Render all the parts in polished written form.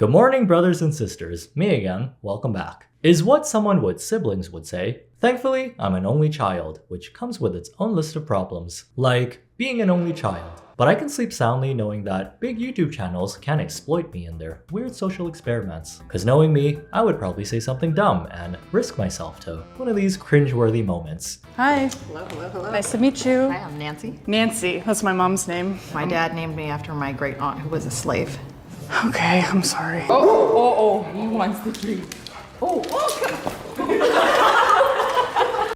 Good morning, brothers and sisters. Me again, welcome back. Is what someone with siblings would say. Thankfully, I'm an only child, which comes with its own list of problems, like being an only child. But I can sleep soundly knowing that big YouTube channels can exploit me in their weird social experiments. Cause knowing me, I would probably say something dumb and risk myself to one of these cringeworthy moments. Hi. Hello, hello, hello. Nice to meet you. Hi, I'm Nancy. Nancy, that's my mom's name. My dad named me after my great aunt who was a slave. Okay, I'm sorry. Oh, he wants the treat.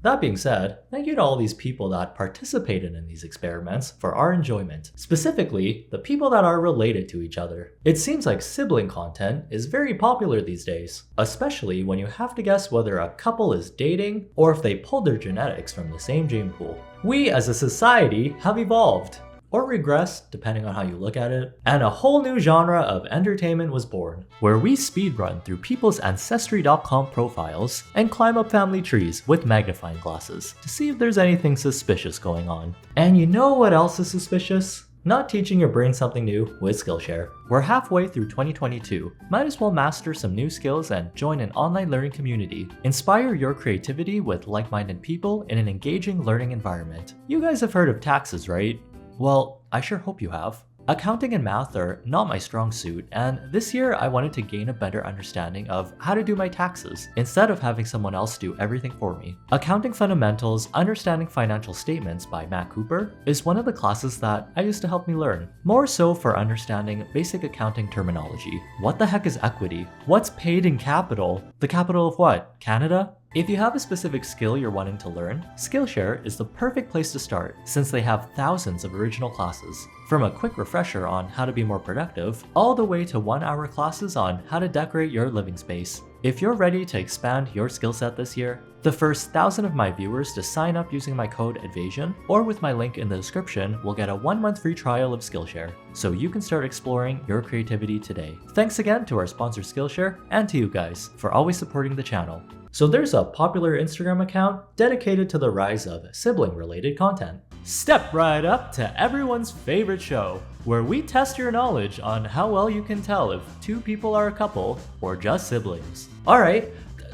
That being said, thank you to all these people that participated in these experiments for our enjoyment. Specifically, the people that are related to each other. It seems like sibling content is very popular these days, especially when you have to guess whether a couple is dating or if they pulled their genetics from the same gene pool. We as a society have evolved, or regressed, depending on how you look at it, and a whole new genre of entertainment was born, where we speedrun through people's Ancestry.com profiles and climb up family trees with magnifying glasses to see if there's anything suspicious going on. And you know what else is suspicious? Not teaching your brain something new with Skillshare. We're halfway through 2022. Might as well master some new skills and join an online learning community. Inspire your creativity with like-minded people in an engaging learning environment. You guys have heard of taxes, right? Well, I sure hope you have. Accounting and math are not my strong suit, and this year I wanted to gain a better understanding of how to do my taxes instead of having someone else do everything for me. Accounting Fundamentals Understanding Financial Statements by Matt Cooper is one of the classes that I used to help me learn, more so for understanding basic accounting terminology. What the heck is equity? What's paid in capital? The capital of what? Canada? If you have a specific skill you're wanting to learn, Skillshare is the perfect place to start since they have thousands of original classes. From a quick refresher on how to be more productive, all the way to 1-hour classes on how to decorate your living space. If you're ready to expand your skill set this year, the first 1,000 of my viewers to sign up using my code Edvasian or with my link in the description will get a 1-month free trial of Skillshare, so you can start exploring your creativity today. Thanks again to our sponsor Skillshare and to you guys for always supporting the channel. So there's a popular Instagram account dedicated to the rise of sibling-related content. Step right up to everyone's favorite show, where we test your knowledge on how well you can tell if two people are a couple or just siblings. Alright,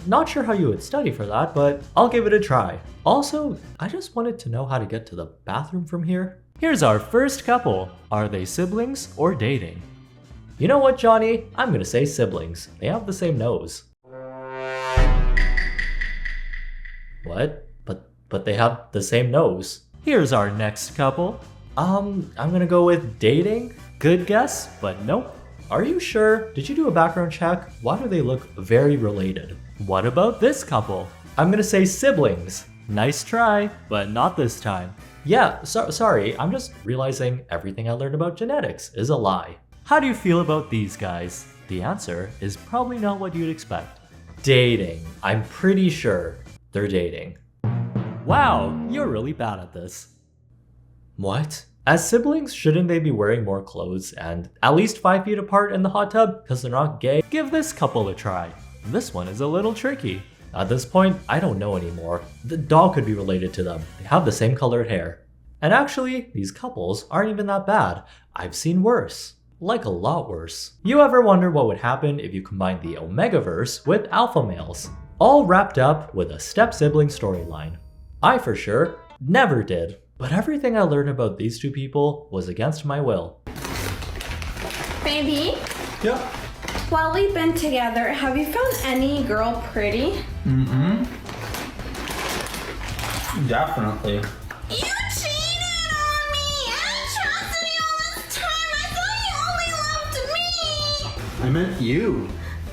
not sure how you would study for that, but I'll give it a try. Also, I just wanted to know how to get to the bathroom from here. Here's our first couple. Are they siblings or dating? You know what, Johnny? I'm gonna say siblings. They have the same nose. What? But they have the same nose. Here's our next couple. I'm gonna go with dating. Good guess, but nope. Are you sure? Did you do a background check? Why do they look very related? What about this couple? I'm gonna say siblings. Nice try, but not this time. Yeah, sorry, I'm just realizing everything I learned about genetics is a lie. How do you feel about these guys? The answer is probably not what you'd expect. Dating. I'm pretty sure they're dating. Wow, you're really bad at this. What? As siblings, shouldn't they be wearing more clothes and at least 5 feet apart in the hot tub because they're not gay? Give this couple a try. This one is a little tricky. At this point, I don't know anymore. The dog could be related to them. They have the same colored hair. And actually, these couples aren't even that bad. I've seen worse. Like a lot worse. You ever wonder what would happen if you combine the Omegaverse with alpha males? All wrapped up with a step-sibling storyline. I for sure never did, but everything I learned about these two people was against my will. Baby, Yeah. while we've been together, have you found any girl pretty? Definitely. You cheated on me! I trusted you all this time! I thought you only loved me! I meant you.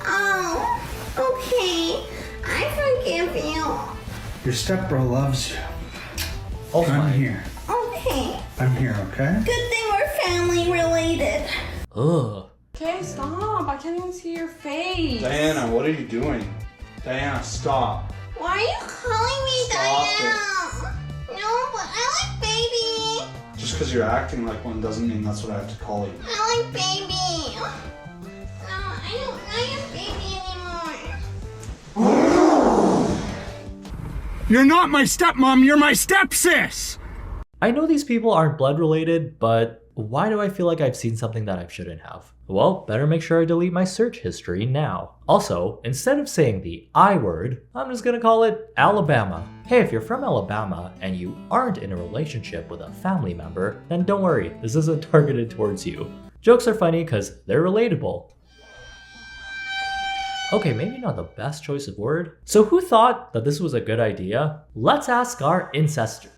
Oh, okay. I forgive you. Your stepbro loves you. Oh I'm here. Okay. I'm here, okay? Good thing we're family related. Ugh. Okay, stop. I can't even see your face. Diana, what are you doing? Diana, stop. Why are you calling me Stop Diana? No, but I like baby. Just because you're acting like one doesn't mean that's what I have to call you. I like baby. No, I don't like baby anymore. You're not my stepmom, you're my stepsis! I know these people aren't blood related, but Why do I feel like I've seen something that I shouldn't have? Well, better make sure I delete my search history now. Also, instead of saying the I word, I'm just gonna call it Alabama. Hey, if you're from Alabama and you aren't in a relationship with a family member, then don't worry, this isn't targeted towards you. Jokes are funny because they're relatable. Okay, maybe not the best choice of word. So who thought that this was a good idea? Let's ask our ancestors.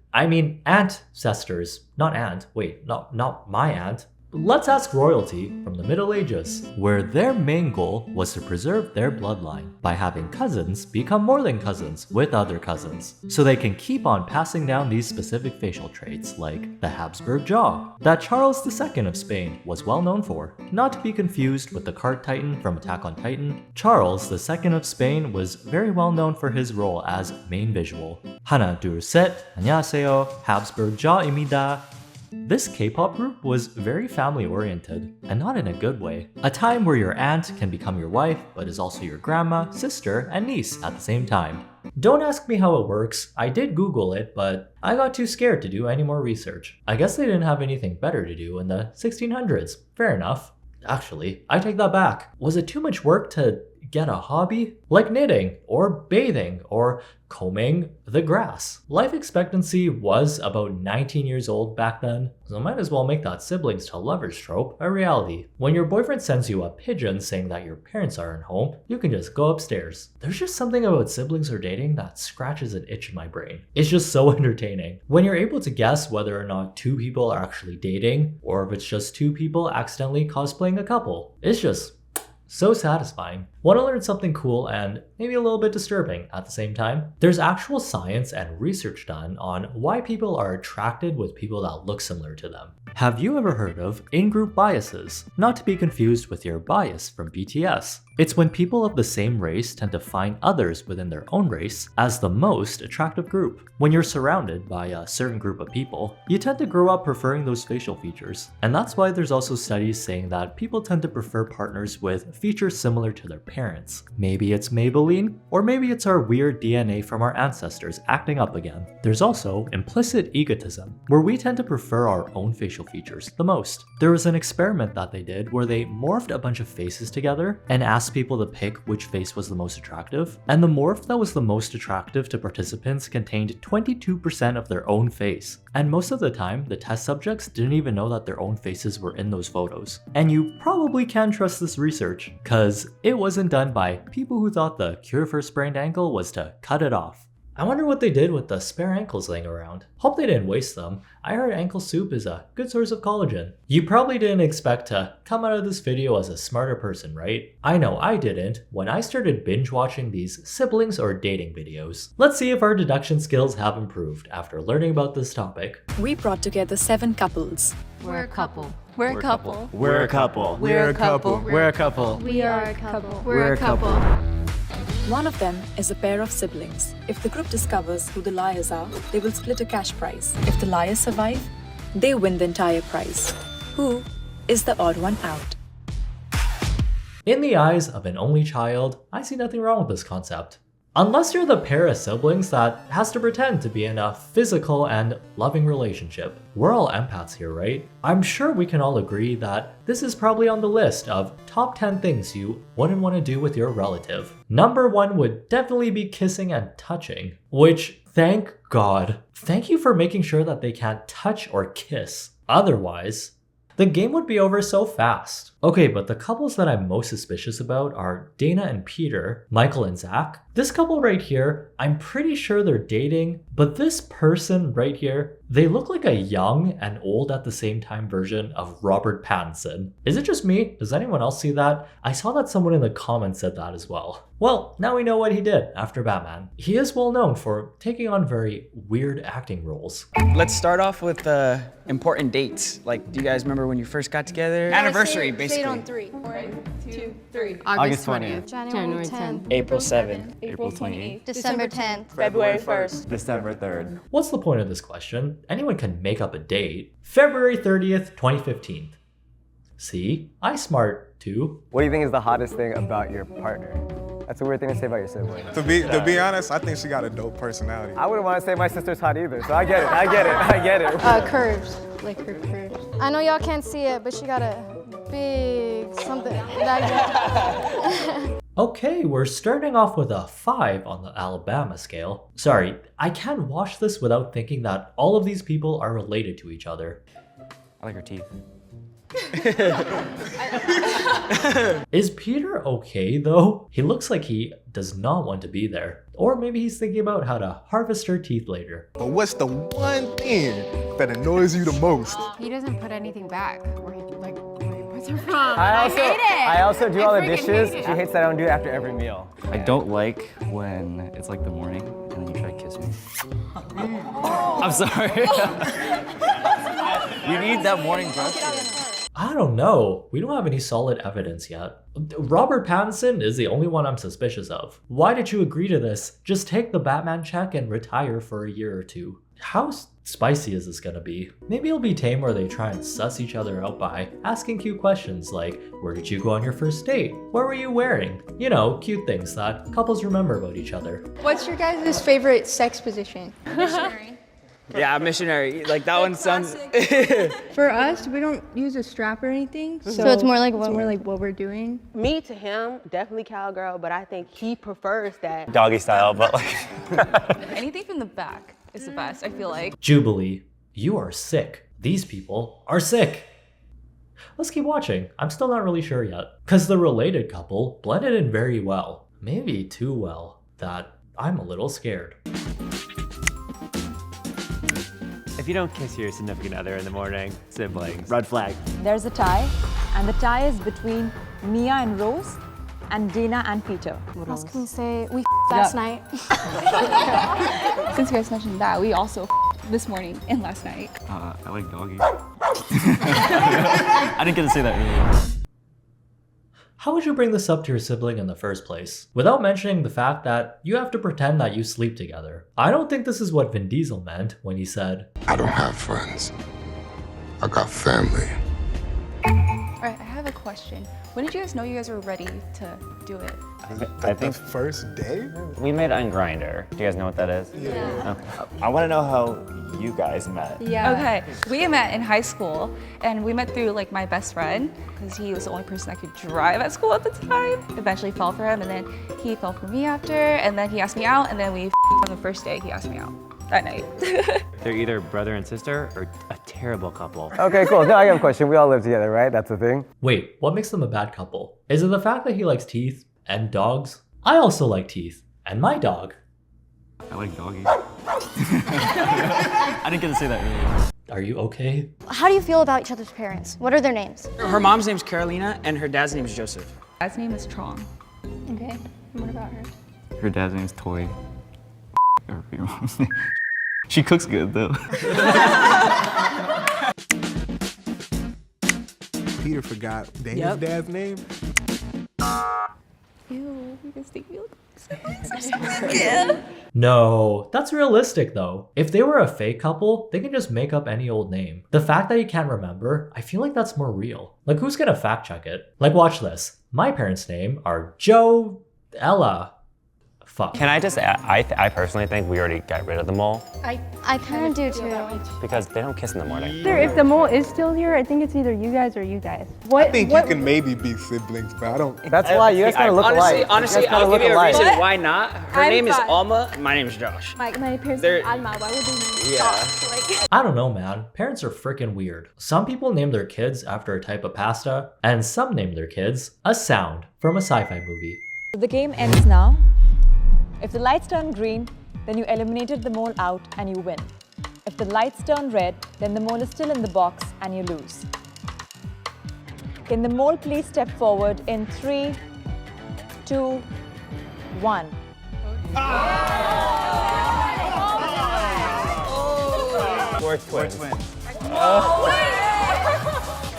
Not aunt, wait, not my aunt. Let's ask royalty from the Middle Ages, where their main goal was to preserve their bloodline by having cousins become more than cousins with other cousins, so they can keep on passing down these specific facial traits like the Habsburg jaw that Charles II of Spain was well known for. Not to be confused with the card titan from Attack on Titan, Charles II of Spain was very well known for his role as main visual. 하나 둘 셋, 안녕하세요, Habsburg jaw입니다. This K-pop group was very family-oriented, and not in a good way. A time where your aunt can become your wife, but is also your grandma, sister, and niece at the same time. Don't ask me how it works, I did Google it, but I got too scared to do any more research. I guess they didn't have anything better to do in the 1600s. Fair enough. Actually, I take that back. Was it too much work to get a hobby? Like knitting, or bathing, or combing the grass. Life expectancy was about 19 years old back then, so might as well make that siblings to lovers trope a reality. When your boyfriend sends you a pigeon saying that your parents aren't home, you can just go upstairs. There's just something about siblings or dating that scratches an itch in my brain. It's just so entertaining. When you're able to guess whether or not two people are actually dating, or if it's just two people accidentally cosplaying a couple. It's just so satisfying. Want to learn something cool and maybe a little bit disturbing at the same time? There's actual science and research done on why people are attracted with people that look similar to them. Have you ever heard of in-group biases? Not to be confused with your bias from BTS. It's when people of the same race tend to find others within their own race as the most attractive group. When you're surrounded by a certain group of people, you tend to grow up preferring those facial features. And that's why there's also studies saying that people tend to prefer partners with features similar to their parents. Maybe it's Maybelline, or maybe it's our weird DNA from our ancestors acting up again. There's also implicit egotism, where we tend to prefer our own facial features the most. There was an experiment that they did where they morphed a bunch of faces together and asked people to pick which face was the most attractive, and the morph that was the most attractive to participants contained 22% of their own face. And most of the time, the test subjects didn't even know that their own faces were in those photos. And you probably can trust this research, cause it wasn't done by people who thought the cure for a sprained ankle was to cut it off. I wonder what they did with the spare ankles laying around. Hope they didn't waste them. I heard ankle soup is a good source of collagen. You probably didn't expect to come out of this video as a smarter person, right? I know I didn't when I started binge watching these siblings or dating videos. Let's see if our deduction skills have improved after learning about this topic. We brought together 7 couples. We're a couple. We're a couple. We're a couple. We're a couple. We're a couple. We are a couple. We're a couple. One of them is a pair of siblings. If the group discovers who the liars are, they will split a cash prize. If the liars survive, they win the entire prize. Who is the odd one out? In the eyes of an only child, I see nothing wrong with this concept. Unless you're the pair of siblings that has to pretend to be in a physical and loving relationship. We're all empaths here, right? I'm sure we can all agree that this is probably on the list of top 10 things you wouldn't want to do with your relative. Number 1 would definitely be kissing and touching, which, thank God. Thank you for making sure that they can't touch or kiss. Otherwise, the game would be over so fast. Okay, but the couples that I'm most suspicious about are Dana and Peter, Michael and Zach. This couple right here, I'm pretty sure they're dating, but this person right here, they look like a young and old at the same time version of Robert Pattinson. Is it just me? Does anyone else see that? I saw that someone in the comments said that as well. Well, now we know what he did after Batman. He is well known for taking on very weird acting roles. Let's start off with important dates. Like, do you guys remember when you first got together? Anniversary, basically. Say it on 3. 1, 2, 3. August 20th. January 10th. April 7th. April 28th. December 10th. February 1st. December 3rd. What's the point of this question? Anyone can make up a date. February 30th, 2015. See? I smart too. What do you think is the hottest thing about your partner? That's a weird thing to say about your sibling. To be honest, I think she got a dope personality. I wouldn't want to say my sister's hot either, so I get it. Curves. Like her curves. I know y'all can't see it, but she got a big something. Okay, we're starting off with a 5 on the Alabama scale. Sorry, I can't watch this without thinking that all of these people are related to each other. I like her teeth. Is Peter okay though? He looks like he does not want to be there. Or maybe he's thinking about how to harvest her teeth later. But what's the one thing that annoys you the most? He doesn't put anything back where he puts it from. I also do all the dishes. She hates that I don't do it after every meal. I don't like when it's like the morning and then you try to kiss me. I'm sorry. You need that morning brush. I don't know. We don't have any solid evidence yet. Robert Pattinson is the only one I'm suspicious of. Why did you agree to this? Just take the Batman check and retire for a year or two. How spicy is this gonna be? Maybe it'll be tame where they try and suss each other out by asking cute questions like, where did you go on your first date? What were you wearing? You know, cute things that couples remember about each other. What's your guys' favorite sex position? Yeah, missionary. Like that one sounds. For us, we don't use a strap or anything. So it's more like what we're doing. Me to him, definitely cowgirl, but I think he prefers that. Doggy style, but like. Anything from the back is the best, I feel like. Jubilee, you are sick. These people are sick. Let's keep watching. I'm still not really sure yet. Because the related couple blended in very well. Maybe too well, that I'm a little scared. If you don't kiss your significant other in the morning, siblings. Red flag. There's a tie, and the tie is between Mia and Rose, and Dana and Peter. What else can we say? We last night. Since you guys mentioned that, we also this morning and last night. I like doggy. I didn't get to say that earlier. How would you bring this up to your sibling in the first place? Without mentioning the fact that you have to pretend that you sleep together. I don't think this is what Vin Diesel meant when he said, I don't have friends. I got family. Alright, I have a question. When did you guys know you guys were ready to do it? I think the first day? We met on Grindr. Do you guys know what that is? Yeah. I want to know how you guys met. Yeah. Okay, we met in high school, and we met through like my best friend, because he was the only person that could drive at school at the time. Eventually fell for him, and then he fell for me after, and then he asked me out, and then we on the first day he asked me out that night. They're either brother and sister or a terrible couple. Okay, cool. Now I have a question. We all live together, right? That's the thing. wait, what makes them a bad couple? Is it the fact that he likes teeth and dogs? I also like teeth and my dog. I like doggy. I didn't get to say that earlier. Are you okay? How do you feel about each other's parents? What are their names? Her mom's name's Carolina and her dad's name's Joseph. Dad's name is Trong. Okay, and what about her? Her dad's name's Toy. Or your mom's name. She cooks good though. Peter forgot Dana's dad's name. Ew, you guys think we look No, that's realistic though. If they were a fake couple, they can just make up any old name. The fact that you can't remember, I feel like that's more real. Like who's gonna fact check it? Like watch this. My parents' name are Joe, Ella. Fuck. Can I just add, I personally think we already got rid of the mole I kind of do too. because they don't kiss in the morning. If the mole is still here, I think it's either you guys or you guys. I think you can maybe be siblings, but I don't. That's why you guys gotta look alike. Honestly, I'll give you a reason why not. Her name is Alma, and my name is Josh. My parents They're- are Alma. Why would they be Yeah. Josh? I don't know, man. Parents are freaking weird. Some people name their kids after a type of pasta, and some name their kids a sound from a sci-fi movie. The game ends now. If the lights turn green, then you eliminated the mole out and you win. If the lights turn red, then the mole is still in the box and you lose. Can the mole please step forward in 3, 2, 1. We're twins.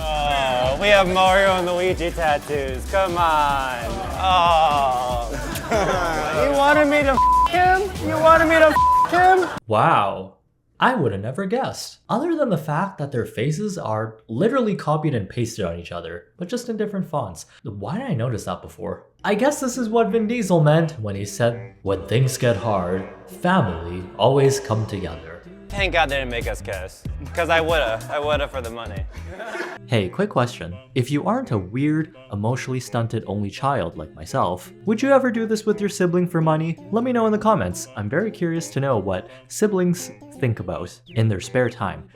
Oh, we have Mario and Luigi tattoos. Come on. Oh. You wanted me to him? You wanted me to him? Wow. I would have never guessed. Other than the fact that their faces are literally copied and pasted on each other, but just in different fonts. Why didn't I notice that before? I guess this is what Vin Diesel meant when he said, when things get hard, family always come together. Thank God they didn't make us kiss. Because I would've for the money. Hey, quick question. If you aren't a weird, emotionally stunted only child like myself, would you ever do this with your sibling for money? Let me know in the comments. I'm very curious to know what siblings think about in their spare time.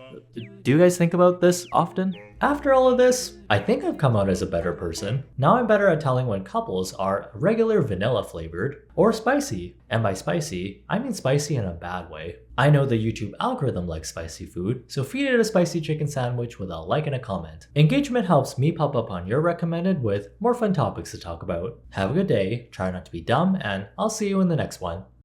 Do you guys think about this often? After all of this, I think I've come out as a better person. Now I'm better at telling when couples are regular vanilla flavored or spicy. And by spicy, I mean spicy in a bad way. I know the YouTube algorithm likes spicy food, so feed it a spicy chicken sandwich with a like and a comment. Engagement helps me pop up on your recommended with more fun topics to talk about. Have a good day, try not to be dumb, and I'll see you in the next one.